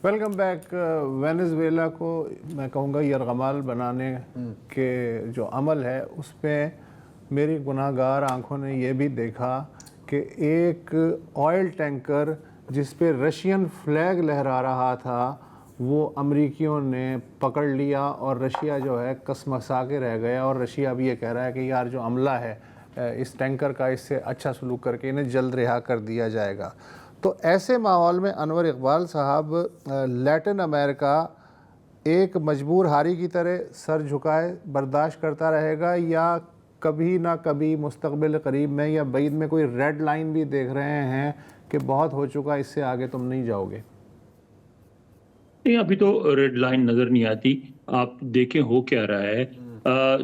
Welcome back. Venezuela کو میں کہوں گا یرغمال بنانے کے جو عمل ہے اس پہ میری گناہ گار آنکھوں نے یہ بھی دیکھا کہ ایک آئل ٹینکر جس پہ رشین فلیگ لہرا رہا تھا وہ امریکیوں نے پکڑ لیا اور رشیا جو ہے کسمسا کے رہ گیا, اور رشیا بھی یہ کہہ رہا ہے کہ یار جو عملہ ہے اس ٹینکر کا اس سے اچھا سلوک کر کے انہیں جلد رہا کر دیا جائے گا. تو ایسے ماحول میں انور اقبال صاحب لیٹن امریکہ ایک مجبور ہاری کی طرح سر جھکائے برداشت کرتا رہے گا, یا کبھی نہ کبھی مستقبل قریب میں یا بعید میں کوئی ریڈ لائن بھی دیکھ رہے ہیں کہ بہت ہو چکا اس سے آگے تم نہیں جاؤ گے؟ نہیں, ابھی تو ریڈ لائن نظر نہیں آتی. آپ دیکھیں ہو کیا رہا ہے.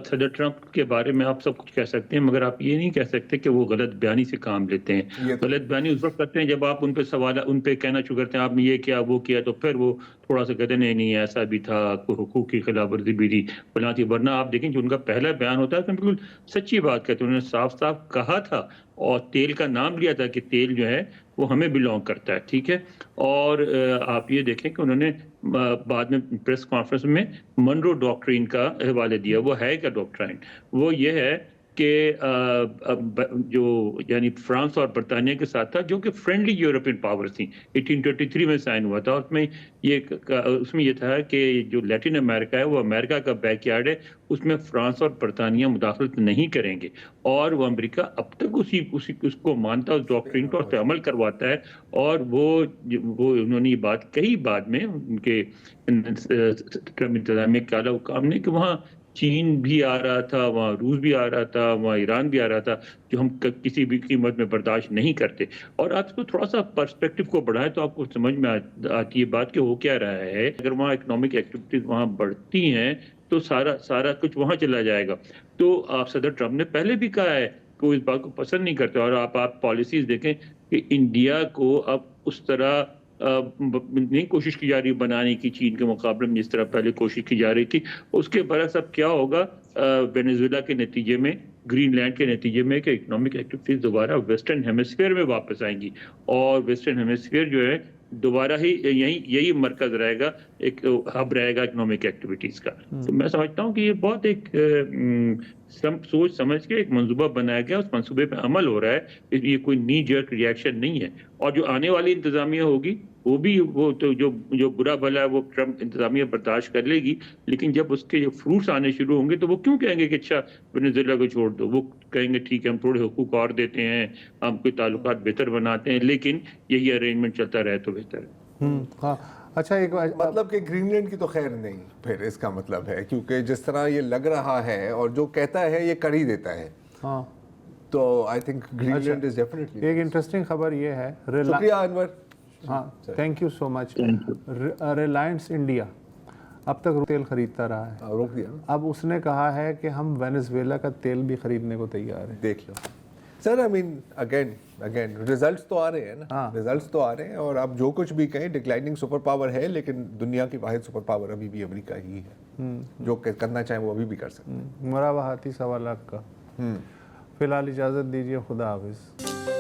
صدر ٹرمپ کے بارے میں آپ سب کچھ کہہ سکتے ہیں, مگر آپ یہ نہیں کہہ سکتے کہ وہ غلط بیانی سے کام لیتے ہیں. غلط بیانی اس وقت کرتے ہیں جب آپ ان پہ سوال ان پہ کہنا شروع کرتے ہیں آپ نے یہ کیا وہ کیا, تو پھر وہ تھوڑا سا کہتے ہیں نہیں ایسا بھی تھا, کوئی حقوق کی خلاف ورزی بھی تھی فلاں تھی. ورنہ آپ دیکھیں جو ان کا پہلا بیان ہوتا ہے اس میں بالکل سچی بات کہتے ہیں. انہوں نے صاف صاف کہا تھا اور تیل کا نام لیا تھا کہ تیل جو ہے وہ ہمیں بلونگ کرتا ہے, ٹھیک ہے. اور آپ یہ دیکھیں کہ انہوں نے بعد میں پریس کانفرنس میں منرو ڈاکٹرین کا حوالے دیا. وہ ہے کیا ڈاکٹرین؟ وہ یہ ہے کہ جو یعنی فرانس اور برطانیہ کے ساتھ تھا, جو کہ فرینڈلی یورپین پاورز تھیں. 1823 میں سائن ہوا تھا. اس میں یہ تھا کہ جو لیٹن امریکہ ہے وہ امریکہ کا بیک یارڈ ہے, اس میں فرانس اور برطانیہ مداخلت نہیں کریں گے. اور وہ امریکہ اب تک اس کو مانتا, اس ڈاکٹرین کو اور عمل کرواتا ہے. اور وہ انہوں نے یہ بات کہی بعد میں ان کے ٹرمپ انتظامیہ کے اعلیٰ حکام نے کہ وہاں چین بھی آ رہا تھا, وہاں روس بھی آ رہا تھا, وہاں ایران بھی آ رہا تھا, جو ہم کسی بھی قیمت میں برداشت نہیں کرتے. اور آپ کو تھوڑا سا پرسپیکٹو کو بڑھائیں تو آپ کو سمجھ میں آتی ہے بات کہ ہو کیا رہا ہے. اگر وہاں اکنامک ایکٹیویٹیز وہاں بڑھتی ہیں تو سارا کچھ وہاں چلا جائے گا. تو آپ صدر ٹرمپ نے پہلے بھی کہا ہے کہ وہ اس بات کو پسند نہیں کرتے. اور آپ پالیسیز دیکھیں کہ انڈیا کو اب اس طرح نہیں کوشش کی جا رہی بنانے کی چین کے مقابلے میں جس طرح پہلے کوشش کی جا رہی تھی. اس کے برعکس اب کیا ہوگا وینیزویلا کے نتیجے میں, گرین لینڈ کے نتیجے میں, کہ اکنامک ایکٹیویٹیز دوبارہ ویسٹرن ہیمسفیئر میں واپس آئیں گی. اور ویسٹرن ہیمسفیئر جو ہے دوبارہ ہی یہی مرکز رہے گا, ایک ہب رہے گا اکنامک ایکٹیویٹیز کا. تو میں سمجھتا ہوں کہ یہ بہت ایک سوچ سمجھ کے ایک منصوبہ بنایا گیا, اس منصوبے پہ عمل ہو رہا ہے. یہ کوئی نی جرک ریئیکشن نہیں ہے. اور جو آنے والی انتظامیہ ہوگی وہ تو جو برا بھلا ہے وہ ٹرمپ انتظامیہ برداشت کر لے گی. لیکن جب اس کے جو فروٹس آنے شروع ہوں گے تو وہ کیوں کہیں گے کہ اچھا وینیزویلا کو چھوڑ دو. وہ کہیں گے ٹھیک ہے ہم تھوڑے حقوق اور دیتے ہیں, ہم کوئی تعلقات بہتر بناتے ہیں, لیکن یہی ارینجمنٹ چلتا رہے تو بہتر ہے. ہاں اچھا, ایک مطلب کہ گرین لینڈ کی تو خیر نہیں پھر اس کا مطلب ہے, کیونکہ جس طرح یہ لگ رہا ہے اور جو کہتا ہے یہ کر ہی دیتا ہے. ہاں تو I think Greenland is definitely. ایک انٹرسٹنگ خبر یہ ہے, شکریہ انور. ہاں thank you so much. Reliance India اب تک تیل خریدتا رہا ہے, روک دیا. اب اس نے کہا ہے کہ ہم وینیزویلا کا تیل بھی خریدنے کو تیار ہیں. دیکھ لو سر, آئی مین اگین ریزلٹس تو آ رہے ہیں نا, ریزلٹس تو آ رہے ہیں. اور آپ جو کچھ بھی کہیں ڈکلائننگ سپر پاور ہے, لیکن دنیا کی واحد سپر پاور ابھی بھی امریکہ ہی ہے. جو کرنا چاہیں وہ ابھی بھی کر سکتے ہیں. مراوہاتی 1.25 لاکھ کا. فی الحال اجازت دیجیے, خدا حافظ.